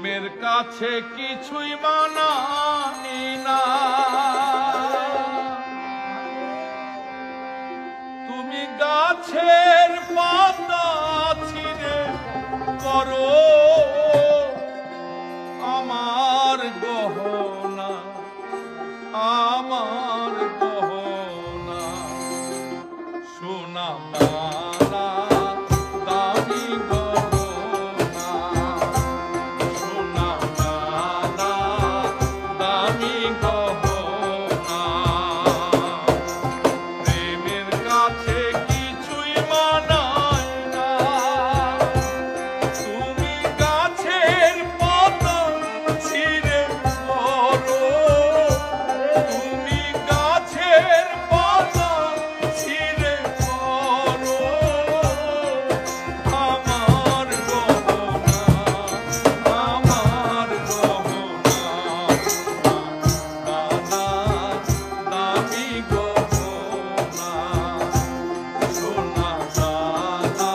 প্রেমের কাছে কিছুই মানানি না, তুমি গাছের পাতা ছিঁড়ে করো আমার গহনা, আমার গহনা। সোনা দানা দামি গহনা, সোনা দানা দামি গহনা। প্রেমের কাছে কিছুই মানায় না, তুমি গাছের পাতা ছিঁড়ে করো, তুমি গাছের পাতা ছিঁড়ে করো আমার গহনা, আমার গহনা। দানা দামি গহনা, সোনা দানা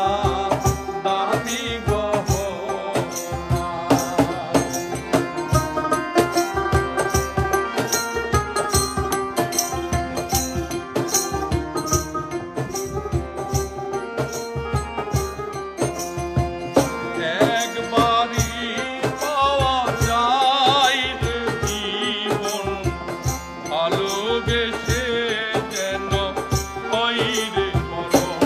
দামি গহনা। একবারই পাওয়া যায় রে জীবন, ভালোবেসে যেন হয় রে মরণ।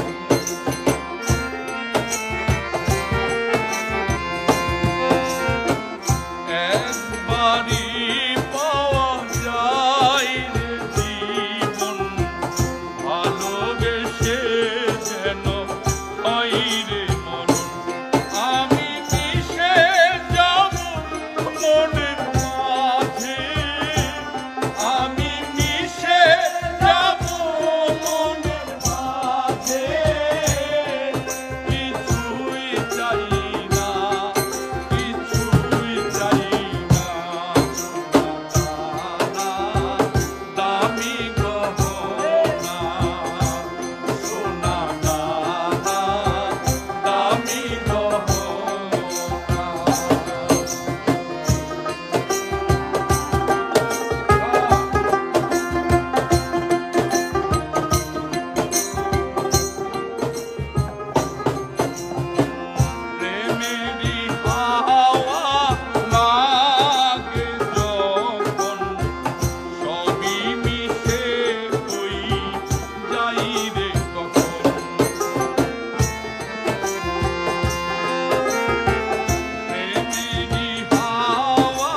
একবারই পাওয়া যায় রে জীবন, ভালোবেসে যেন হয় রে মরণ। আমি মিশে যাব মনের মাঝে, আমি মিশে যাব মনের মাঝে, কিছুই চাই না, কিছুই চাই না। সোনা দামি গহনা, সোনা দামি গহনা। প্রেমেরই হাওয়া লাগে যখন, সবই মিশে হই যাই রে কখন। প্রেমেরই হাওয়া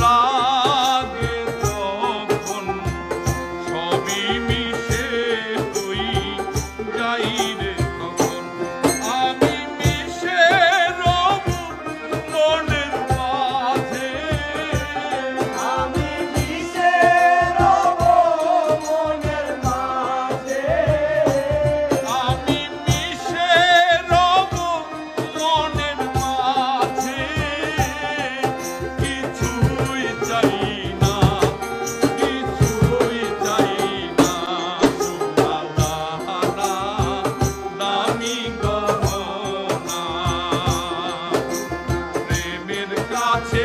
লাগে যখন, সবই মিশে হই যাই রে কখন। আমি মিশে রব মনের মাঝে, আমি মিশে রব মনের মাঝে, আমি মিশে রব মনের মাঝে, কিছুই চাই না, কিছুই চাই না। সোনা দানা দামি গহনা, প্রেমের কাছে